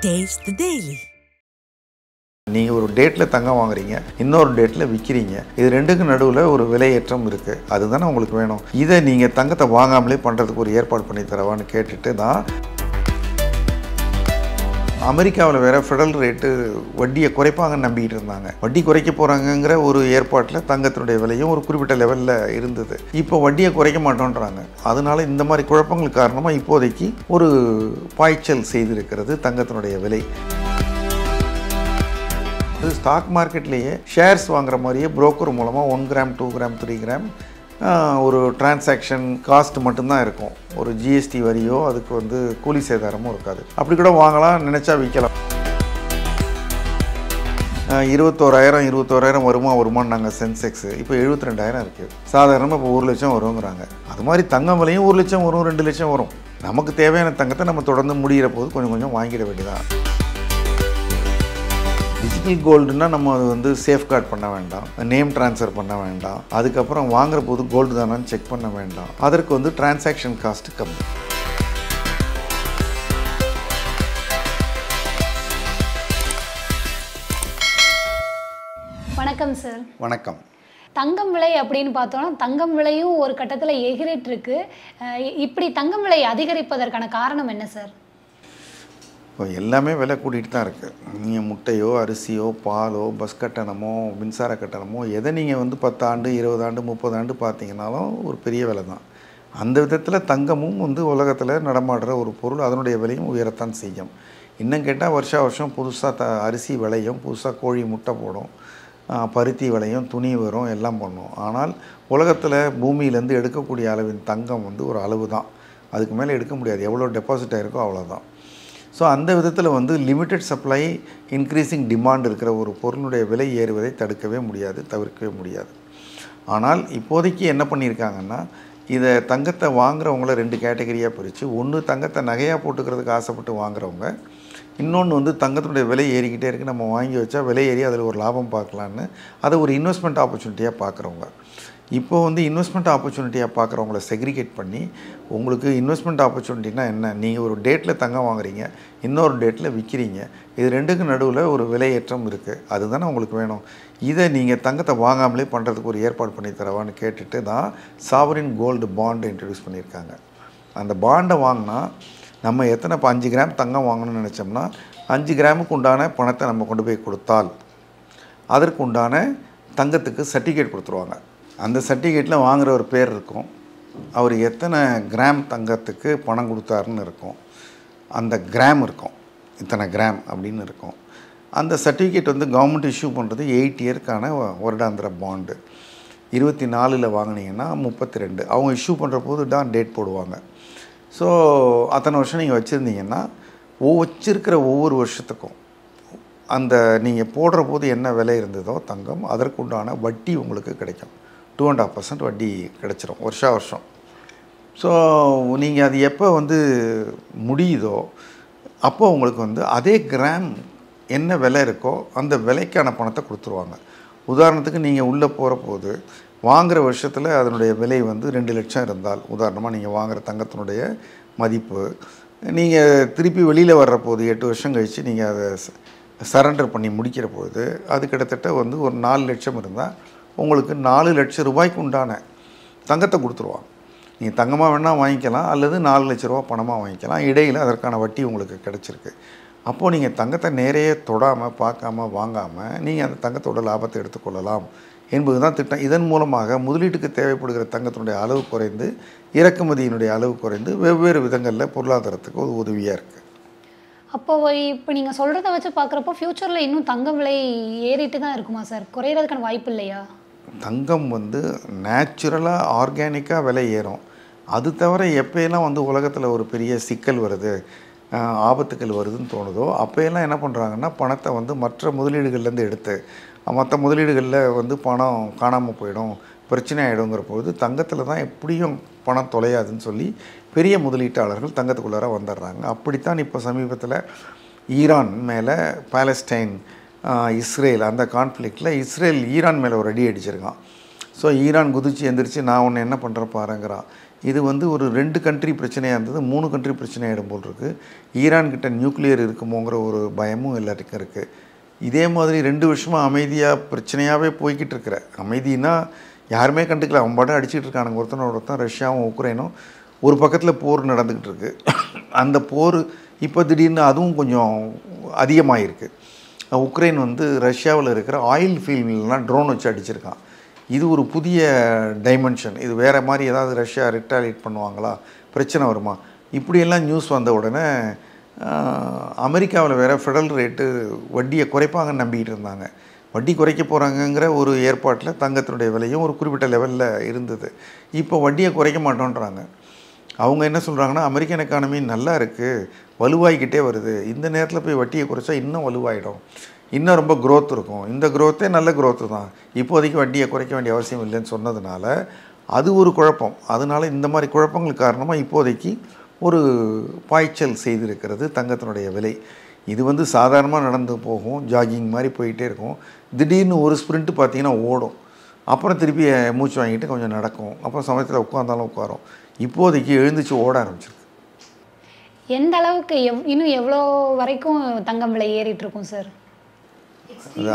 Taste the Daily. நீங்கள் ஒரு டேட்டில் தங்கம் வாங்குறீங்க, இன்னொரு டேட்டில் விற்கிறீங்க. இது ரெண்டுக்கும் நடுவில் ஒரு விலையேற்றம் இருக்குது. அதுதானே உங்களுக்கு வேணும். இதை நீங்கள் தங்கத்தை வாங்காமலே பண்ணுறதுக்கு ஒரு ஏற்பாடு பண்ணி தரவான்னு கேட்டுட்டு தான் அமெரிக்காவில் வேறு ஃபெடரல் ரேட்டு வட்டியை குறைப்பாங்கன்னு நம்பிக்கிட்டு இருந்தாங்க. வட்டி குறைக்க போகிறாங்கங்கிற ஒரு ஏற்பாட்டில் தங்கத்தினுடைய விலையும் ஒரு குறிப்பிட்ட லெவலில் இருந்தது. இப்போ வட்டியை குறைக்க மாட்டோன்றாங்க. அதனால இந்த மாதிரி குழப்பங்கள் காரணமாக இப்போதைக்கு ஒரு பாய்ச்சல் செய்திருக்கிறது தங்கத்தினுடைய விலை. ஸ்டாக் மார்க்கெட்லேயே ஷேர்ஸ் வாங்குற மாதிரியே புரோக்கர் மூலமாக 1 கிராம் 2 கிராம் 3 கிராம் ஒரு டிரான்சாக்ஷன் காஸ்ட் மட்டும்தான் இருக்கும். ஒரு ஜிஎஸ்டி வரியோ அதுக்கு கூலி சேதாரமும் இருக்காது. அப்படி கூட வாங்கலாம், நினச்சா விற்கலாம். 21,000 வருமானு நாங்கள் சென்செக்ஸு இப்போ 72,000 இருக்குது. சாதாரணமாக இப்போ 1 லட்சம் வருங்கிறாங்க. அது மாதிரி தங்கம் விலையும் 1 லட்சம் வரும், 2 லட்சம் வரும். நமக்கு தேவையான தங்கத்தை நம்ம தொடர்ந்து முடிகிற போது கொஞ்சம் கொஞ்சம் வாங்கிட வேண்டியதான். டிஜிட்டல் கோல்டுனா நம்ம அது சேஃப்கார்ட் பண்ண வேண்டாம், நேம் ட்ரான்ஸ்ஃபர் பண்ண வேண்டாம், அதுக்கப்புறம் வாங்குற போது கோல்டு தானான்னு செக் பண்ண வேண்டாம். அதற்கு டிரான்சாக்ஷன் காஸ்ட்டு கம்மி. வணக்கம் சார். வணக்கம். தங்கம் விலை அப்படின்னு பார்த்தோன்னா தங்கம் விலையும் ஒரு கட்டத்தில் எகிரிட்டு இருக்கு. இப்படி தங்கம் விலை அதிகரிப்பதற்கான காரணம் என்ன சார்? இப்போ எல்லாமே விலை கூட்டிகிட்டு தான் இருக்குது. நீங்கள் முட்டையோ அரிசியோ பாலோ பஸ் கட்டணமோ மின்சார கட்டணமோ எதை நீங்கள் 10 ஆண்டு 20 ஆண்டு 30 ஆண்டு பார்த்தீங்கன்னாலும் ஒரு பெரிய விலை தான். அந்த விதத்தில் தங்கமும் உலகத்தில் நடமாடுற ஒரு பொருள், அதனுடைய விலையும் உயரத்தான் செய்யும். இன்னும் கேட்டால் வருஷம் புதுசாக அரிசி விளையும், புதுசாக கோழி முட்டை போடும், பருத்தி விளையும், துணி வரும், எல்லாம் பண்ணும். ஆனால் உலகத்தில் பூமியிலேருந்து எடுக்கக்கூடிய அளவின் தங்கம் ஒரு அளவு தான். அதுக்கு மேலே எடுக்க முடியாது. எவ்வளோ டெபாசிட் ஆகிருக்கோ அவ்வளோதான். ஸோ அந்த விதத்தில் லிமிட்டட் சப்ளை இன்க்ரீஸிங் டிமாண்ட் இருக்கிற ஒரு பொருளுடைய விலை ஏறுவதை தடுக்கவே முடியாது, தவிர்க்கவே முடியாது. ஆனால் இப்போதைக்கு என்ன பண்ணியிருக்காங்கன்னா, இதை தங்கத்தை வாங்குறவங்கள 2 கேட்டகரியாக பிரித்து, ஒன்று தங்கத்தை நகையாக போட்டுக்கிறதுக்கு ஆசைப்பட்டு வாங்குறவங்க, இன்னொன்று தங்கத்தினுடைய விலை ஏறிக்கிட்டே இருக்குது, நம்ம வாங்கி வச்சா விலை ஏறி அதில் ஒரு லாபம் பார்க்கலான்னு அதை ஒரு இன்வெஸ்ட்மெண்ட் ஆப்பர்ச்சுனிட்டியாக பார்க்குறவங்க. இப்போது இன்வெஸ்ட்மெண்ட் ஆப்பர்ச்சுனிட்டியாக பார்க்குறவங்கள செக்ரிகேட் பண்ணி, உங்களுக்கு இன்வெஸ்ட்மெண்ட் ஆப்பர்ச்சுனிட்டினா என்ன, நீங்கள் ஒரு டேட்டில் தங்கம் வாங்குறீங்க, இன்னொரு டேட்டில் விற்கிறீங்க, இது ரெண்டுக்கும் நடுவில் ஒரு விலையேற்றம் இருக்குது, அதுதானே உங்களுக்கு வேணும். இதை நீங்கள் தங்கத்தை வாங்காமலே பண்ணுறதுக்கு ஒரு ஏற்பாடு பண்ணி தரவான்னு கேட்டுட்டு தான் சாவரின் கோல்டு பாண்டு இன்ட்ரடியூஸ் பண்ணியிருக்காங்க. அந்த பாண்டை வாங்கினா நம்ம எத்தனை இப்போ 5 கிராம் தங்கம் வாங்கணும்னு நினச்சோம்னா 5 கிராமுக்கு உண்டான பணத்தை நம்ம கொண்டு போய் கொடுத்தால் அதற்கு உண்டான தங்கத்துக்கு சர்டிஃபிகேட் கொடுத்துருவாங்க. அந்த சர்டிஃபிகேட்டில் வாங்குகிற ஒரு பேர் இருக்கும், அவர் எத்தனை கிராம் தங்கத்துக்கு பணம் கொடுத்தாருன்னு இருக்கும், அந்த கிராம் இருக்கும், இத்தனை கிராம் அப்படின்னு இருக்கும். அந்த சர்டிஃபிகேட் கவர்மெண்ட் இஷ்யூ பண்ணுறது 8 இயர்க்கான வருடாந்திர பாண்டு. 24 வாங்கினீங்கன்னா 32 அவங்க இஷ்யூ பண்ணுற போது தான் டேட் போடுவாங்க. ஸோ அத்தனை வருஷம் நீங்கள் வச்சுருந்தீங்கன்னா வச்சிருக்கிற ஒவ்வொரு வருஷத்துக்கும் அந்த நீங்கள் போடுற போது என்ன விலை இருந்ததோ தங்கம், அதற்குண்டான வட்டி உங்களுக்கு கிடைக்கும். 2.5% வட்டி கிடச்சிரும் வருஷம். ஸோ நீங்கள் அது எப்போ முடியுதோ அப்போ உங்களுக்கு அதே கிராம் என்ன விலை இருக்கோ அந்த விலைக்கான பணத்தை கொடுத்துருவாங்க. உதாரணத்துக்கு நீங்கள் உள்ளே போகிற போது வாங்குகிற வருஷத்தில் அதனுடைய விலை 2 லட்சம் இருந்தால், உதாரணமாக நீங்கள் வாங்குகிற தங்கத்தினுடைய மதிப்பு, நீங்கள் திருப்பி வெளியில் வர்ற போது 8 வருஷம் கழித்து நீங்கள் அதை சரண்டர் பண்ணி முடிக்கிற போது அது கிட்டத்தட்ட ஒரு 4 லட்சம் இருந்தால் உங்களுக்கு 4 லட்சம் ரூபாய்க்கு உண்டான தங்கத்தை கொடுத்துருவாங்க. நீங்கள் தங்கமாக வேணால் வாங்கிக்கலாம், அல்லது 4 லட்ச ரூபா பணமாக வாங்கிக்கலாம். இடையில் அதற்கான வட்டி உங்களுக்கு கிடச்சிருக்கு. அப்போது நீங்கள் தங்கத்தை நேரையே தொடாமல் பார்க்காம வாங்காமல் நீங்கள் அந்த தங்கத்தோட லாபத்தை எடுத்துக்கொள்ளலாம் என்பது தான் திட்டம். இதன் மூலமாக முதலீட்டுக்கு தேவைப்படுகிற தங்கத்தினுடைய அளவு குறைந்து, இறக்குமதியினுடைய அளவு குறைந்து, வெவ்வேறு விதங்களில் பொருளாதாரத்துக்கு ஒரு உதவியாக இருக்குது. அப்போ இப்போ நீங்கள் சொல்கிறத வச்சு பார்க்குறப்போ ஃப்யூச்சரில் இன்னும் தங்கம் விலை ஏறிட்டு தான் இருக்குமா சார்? குறையிறதுக்கான வாய்ப்பு இல்லையா? தங்கம் நேச்சுரலாக ஆர்கானிக்காக விலை ஏறும். அது தவிர எப்போயெல்லாம் உலகத்தில் ஒரு பெரிய சிக்கல் வருது, ஆபத்துக்கள் வருதுன்னு தோணுதோ அப்போயெல்லாம் என்ன பண்ணுறாங்கன்னா, பணத்தை மற்ற முதலீடுகள்லேருந்து எடுத்து, மற்ற முதலீடுகளில் பணம் காணாமல் போயிடும், பிரச்சனை ஆகிடுங்கிற போது தங்கத்தில் தான் எப்படியும் பணம் தொலையாதுன்னு சொல்லி பெரிய முதலீட்டாளர்கள் தங்கத்துக்குள்ளார வந்துடுறாங்க. அப்படித்தான் இப்போ சமீபத்தில் ஈரான் மேலே பாலஸ்டைன் இஸ்ரேல் அந்த கான்ஃப்ளிக்டில் இஸ்ரேல் ஈரான் மேலே ஒரு அடி அடிச்சிருக்கான். ஸோ ஈரான் குதிச்சு எந்திரிச்சு நான் ஒன்று என்ன பண்ணுறேன் பாருங்கிறான். இது வந்து ஒரு 2 கண்ட்ரி பிரச்சனையாக இருந்தது 3 கண்ட்ரி பிரச்சனையாகிடும் போல் இருக்குது. ஈரான் கிட்ட நியூக்ளியர் இருக்குமோங்கிற ஒரு பயமும் எல்லாத்துக்கும் இருக்குது. இதே மாதிரி 2 வருஷமாக அமைதியாக பிரச்சனையாகவே போய்கிட்டு இருக்கிற அமைதினா யாருமே கண்டுக்கல, அவன் பாட்டு அடிச்சுட்டு இருக்கானுங்க ஒருத்தன் ரஷ்யாவும் உக்ரைனும். ஒரு பக்கத்தில் போர் நடந்துக்கிட்டு இருக்கு. அந்த போர் இப்போ திடீர்னு அதுவும் கொஞ்சம் அதிகமாகிருக்கு. உக்ரைன் வந்து ரஷ்யாவில் இருக்கிற ஆயில் ஃபீல்ட்லாம் ட்ரோன் வச்சு அடிச்சிருக்கான். இது ஒரு புதிய டைமென்ஷன். இது வேறு மாதிரி ஏதாவது ரஷ்யா ரிட்டாலியேட் பண்ணுவாங்களா, பிரச்சனை வருமா, இப்படியெல்லாம் நியூஸ் வந்த உடனே அமெரிக்காவில் வேறு ஃபெடரல் ரேட்டு வட்டியை குறைப்பாங்கன்னு நம்பிக்கிட்டு இருந்தாங்க. வட்டி குறைக்க போகிறாங்கங்கிற ஒரு ஏற்பாட்டில் தங்கத்தினுடைய விலையும் ஒரு குறிப்பிட்ட லெவலில் இருந்தது. இப்போ வட்டியை குறைக்க மாட்டோன்றாங்க. அவங்க என்ன சொல்கிறாங்கன்னா, அமெரிக்கன் எக்கானமி நல்லா இருக்குது, வலுவாகிக்கிட்டே வருது, இந்த நேரத்தில் போய் வட்டியை குறைச்சா இன்னும் வலுவாகிடும், இன்னும் ரொம்ப க்ரோத் இருக்கும், இந்த க்ரோத்தே நல்ல க்ரோத்து தான், இப்போதைக்கு வட்டியை குறைக்க வேண்டிய அவசியம் இல்லைன்னு சொன்னதுனால அது ஒரு குழப்பம். அதனால் இந்த மாதிரி குழப்பங்கள் காரணமாக இப்போதைக்கு ஒரு பாய்ச்சல் செய்திருக்கிறது தங்கத்தினுடைய விலை. இது வந்து சாதாரணமாக நடந்து போகும், ஜாகிங் மாதிரி போயிட்டே இருக்கும். திடீர்னு ஒரு ஸ்ப்ரிண்ட்டு பார்த்திங்கன்னா ஓடும், அப்புறம் திருப்பி மூச்சு வாங்கிட்டு கொஞ்சம் நடக்கும், அப்புறம் சமயத்தில் உட்காந்தாலும் உட்காரும். இப்போதைக்கு எழுந்திரிச்சு ஓட ஆரம்பிச்சிருக்கு. எந்த அளவுக்கு இன்னும் எவ்வளோ வரைக்கும் தங்கம் விலை ஏறிட்டு இருக்கும் சார்?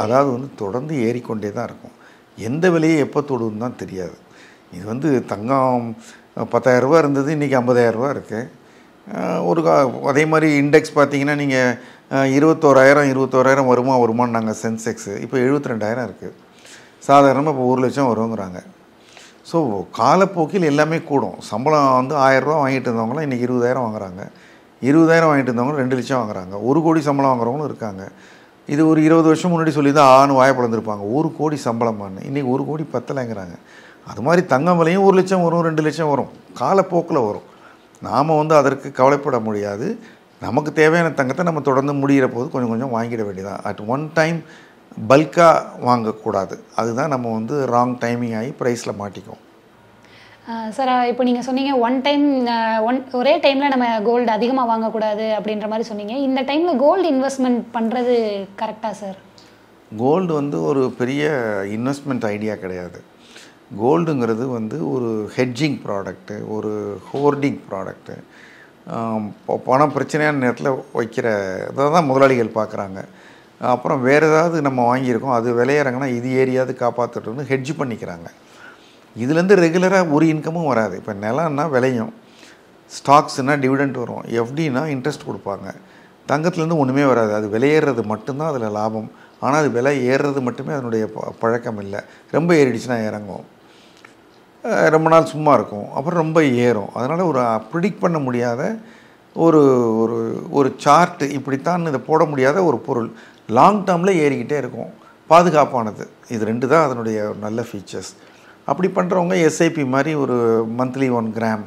அதாவது வந்து தொடர்ந்து ஏறிக்கொண்டே தான் இருக்கும். எந்த விலையை எப்போ தொடுன்னு தான் தெரியாது. இது வந்து தங்கம் 10,000 ரூபா இருந்தது, இன்றைக்கி 50,000 ரூபா இருக்குது. அதே மாதிரி இண்டெக்ஸ் பார்த்தீங்கன்னா நீங்கள் 21,000 வருமானு நாங்கள் சென்செக்ஸு இப்போ 72,000 இருக்குது. சாதாரணமாக இப்போ 1 லட்சம் வருங்கிறாங்க. ஸோ காலப்போக்கில் எல்லாமே கூடும். சம்பளம் வந்து 1000 ரூபா வாங்கிட்டு இருந்தவங்களாம் இன்றைக்கி 20,000 வாங்குறாங்க, 20,000 வாங்கிட்டு இருந்தவங்க 2 லட்சம் வாங்குறாங்க, 1 கோடி சம்பளம் வாங்குறவங்களும் இருக்காங்க. இது ஒரு 20 வருஷம் முன்னாடி சொல்லி தான் வாயை பிளந்துருப்பாங்க, 1 கோடி சம்பளமானு. இன்றைக்கி 1 கோடி பத்தலைங்கிறாங்க. அது மாதிரி தங்கம் விலையும் 1 லட்சம் வரும், 2 லட்சம் வரும், காலப்போக்கில் வரும். நாம் வந்து அதற்கு கவலைப்பட முடியாது. நமக்கு தேவையான தங்கத்தை நம்ம தொடர்ந்து முடிகிற போது கொஞ்சம் கொஞ்சம் வாங்கிட வேண்டியதான். அட் ஒன் டைம் பல்காக வாங்கக்கூடாது. அதுதான் நம்ம வந்து ராங் டைமிங் ஆகி ப்ரைஸில் மாட்டிக்கும். சார், இப்போ நீங்கள் சொன்னீங்க ஒரே டைமில் நம்ம கோல்டு அதிகமாக வாங்கக்கூடாது அப்படின்ற மாதிரி சொன்னீங்க. இந்த டைமில் கோல்டு இன்வெஸ்ட்மெண்ட் பண்ணுறது கரெக்டாக சார்? கோல்டு வந்து ஒரு பெரிய இன்வெஸ்ட்மெண்ட் ஐடியா கிடையாது. கோல்டுங்கிறது வந்து ஒரு ஹெட்ஜிங் ப்ராடக்ட்டு, ஒரு ஹோர்டிங் ப்ராடக்ட்டு. பணம் பிரச்சனையான நேரத்தில் வைக்கிற இதை தான் முதலாளிகள் பார்க்குறாங்க. அப்புறம் வேறு ஏதாவது நம்ம வாங்கியிருக்கோம், அது விலையிறங்கன்னா இது ஏரியாவது காப்பாற்றுட்டுன்னு ஹெட்ஜ் பண்ணிக்கிறாங்க. இதுலேருந்து ரெகுலராக ஒரு இன்கமும் வராது. இப்போ நிலம்னா விளையும், ஸ்டாக்ஸ்னால் டிவிடெண்ட் வரும், எஃப்டினா இன்ட்ரெஸ்ட் கொடுப்பாங்க. தங்கத்துலேருந்து ஒன்றுமே வராது. அது விலையேறது மட்டும்தான் அதில் லாபம். ஆனால் அது விலை ஏறுறது மட்டுமே அதனுடைய பழக்கம் இல்லை. ரொம்ப ஏறிடுச்சுன்னா இறங்கும், ரொம்ப நாள் சும்மா இருக்கும், அப்புறம் ரொம்ப ஏறும். அதனால் ஒரு ப்ரிடிக்ட் பண்ண முடியாத ஒரு ஒரு ஒரு சார்ட்டு இப்படித்தான் இதை போட முடியாத ஒரு பொருள். லாங் டேர்மில் ஏறிக்கிட்டே இருக்கும், பாதுகாப்பானது. இது 2 தான் அதனுடைய நல்ல ஃபீச்சர்ஸ். அப்படி பண்ணுறவங்க எஸ்ஐபி மாதிரி ஒரு மந்த்லி 1 கிராம்,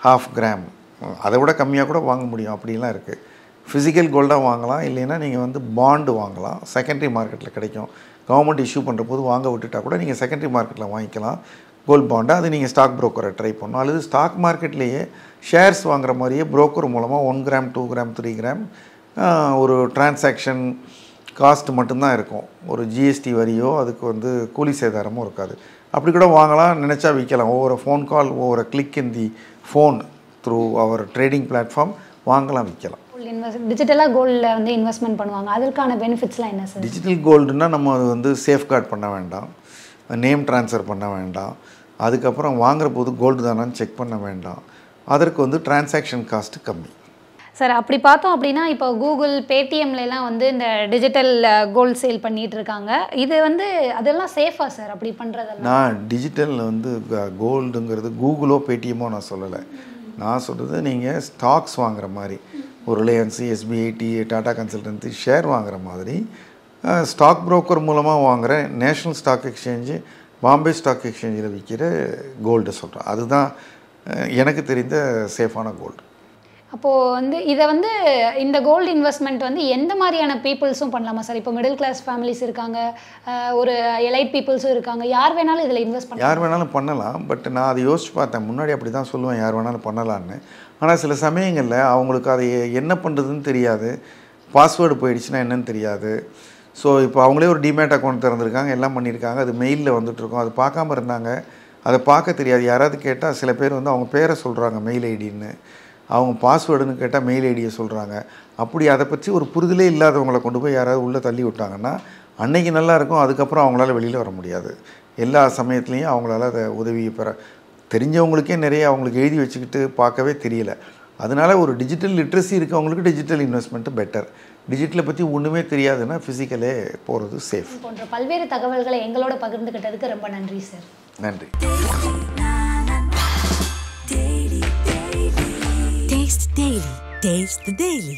1/2 கிராம், அதை விட கம்மியாக கூட வாங்க முடியும், அப்படிலாம் இருக்குது. ஃபிசிக்கல் கோல்டாக வாங்கலாம், இல்லைன்னா நீங்கள் வந்து பாண்டு வாங்கலாம், செகண்டரி மார்க்கெட்டில் கிடைக்கும். கவர்மெண்ட் இஷ்யூ பண்ணுற போது வாங்க விட்டுட்டா கூட நீங்கள் செகண்டரி மார்க்கெட்டில் வாங்கிக்கலாம் கோல்ட் பாண்டை. அது நீங்கள் ஸ்டாக் ப்ரோக்கரை ட்ரை பண்ணணும், அல்லது ஸ்டாக் மார்க்கெட்லேயே ஷேர்ஸ் வாங்குற மாதிரியே புரோக்கர் மூலமாக 1 கிராம் 2 கிராம் 3 கிராம் ஒரு டிரான்சாக்ஷன் காஸ்ட் மட்டும்தான் இருக்கும். ஒரு ஜிஎஸ்டி வரியோ அதுக்கு வந்து கூலி சேதாரமும் இருக்காது. அப்படி கூட வாங்கலாம், நினச்சா விற்கலாம். ஒவ்வொரு ஃபோன் கால், ஒவ்வொரு click in the phone through our trading platform வாங்கலாம், விற்கலாம். டிஜிட்டலாக கோல்டில் வந்து இன்வெஸ்ட்மெண்ட் பண்ணுவாங்க, அதற்கான பெனிஃபிட்ஸ்லாம் என்ன சார்? டிஜிட்டல் கோல்டுனால் நம்ம அது வந்து சேஃப்கார்ட் பண்ண வேண்டாம், நேம் ட்ரான்ஸ்ஃபர் பண்ண வேண்டாம், அதுக்கப்புறம் வாங்குற போது கோல்டு தானான்னு செக் பண்ண வேண்டாம், அதற்கு வந்து டிரான்சாக்ஷன் காஸ்ட்டு கம்மி. சார், அப்படி பார்த்தோம் அப்படின்னா இப்போ கூகுள், பேடிஎம்லாம் வந்து இந்த டிஜிட்டல் கோல்டு சேல் பண்ணிகிட்டு இருக்காங்க. இது வந்து அதெல்லாம் சேஃபாக சார் அப்படி பண்ணுறதெல்லாம்? நான் டிஜிட்டலில் வந்து கோல்டுங்கிறது கூகுளோ பேடிஎம்மோ நான் சொல்லலை. நான் சொல்கிறது நீங்கள் ஸ்டாக்ஸ் வாங்குற மாதிரி, ஒரு Reliance, SBI, Tata consultancy share வாங்குற மாதிரி ஸ்டாக் புரோக்கர் மூலமாக வாங்குகிற national stock exchange, Bombay stock எக்ஸ்சேஞ்சில் விற்கிற கோல்டு சொல்கிறேன். அதுதான் எனக்கு தெரிந்த சேஃபான கோல்டு. அப்போது வந்து இதை வந்து இந்த கோல்டு இன்வெஸ்ட்மெண்ட் வந்து எந்த மாதிரியான பீப்புள்ஸும் பண்ணலாமா சார்? இப்போ மிடில் கிளாஸ் ஃபேமிலிஸ் இருக்காங்க, ஒரு எலைட் பீப்புள்ஸும் இருக்காங்க, யார் வேணாலும் இதில் இன்வெஸ்ட் பண்ணலாம்? யார் வேணாலும் பண்ணலாம். பட் நான் அதை யோசிச்சு பார்த்தேன், முன்னாடி அப்படி தான் சொல்லுவேன், யார் வேணாலும் பண்ணலான்னு. ஆனால் சில சமயங்களில் அவங்களுக்கு அதை என்ன பண்ணுறதுன்னு தெரியாது, பாஸ்வேர்டு போயிடுச்சுன்னா என்னன்னு தெரியாது. ஸோ இப்போ அவங்களே ஒரு டிமேட் அக்கௌண்ட் திறந்துருக்காங்க, எல்லாம் பண்ணியிருக்காங்க, அது மெயிலில் வந்துட்டுருக்கோம், அது பார்க்காம இருந்தாங்க, அதை பார்க்க தெரியாது. யாராவது கேட்டால் சில பேர் வந்து அவங்க பேரை சொல்கிறாங்க மெயில் ஐடின்னு, அவங்க பாஸ்வேர்டுன்னு கேட்டால் மெயில் ஐடியை சொல்கிறாங்க. அப்படி அதை பற்றி ஒரு புரிதலே இல்லாதவங்களை கொண்டு போய் யாராவது உள்ளே தள்ளி விட்டாங்கன்னா அன்னைக்கு நல்லா இருக்கும், அதுக்கப்புறம் அவங்களால வெளியில் வர முடியாது. எல்லா சமயத்துலேயும் அவங்களால அதை உதவியை பெற தெரிஞ்சவங்களுக்கே நிறைய அவங்களுக்கு எழுதி வச்சுக்கிட்டு பார்க்கவே தெரியல. அதனால ஒரு டிஜிட்டல் லிட்ரஸி இருக்கவங்களுக்கு டிஜிட்டல் இன்வெஸ்ட்மெண்ட்டு பெட்டர். டிஜிட்டலை பற்றி ஒன்றுமே தெரியாதுன்னா ஃபிசிக்கலே போகிறது சேஃப். போன்ற பல்வேறு தகவல்களை எங்களோட பகிர்ந்துக்கிட்டதுக்கு ரொம்ப நன்றி சார். நன்றி. Taste the Daily.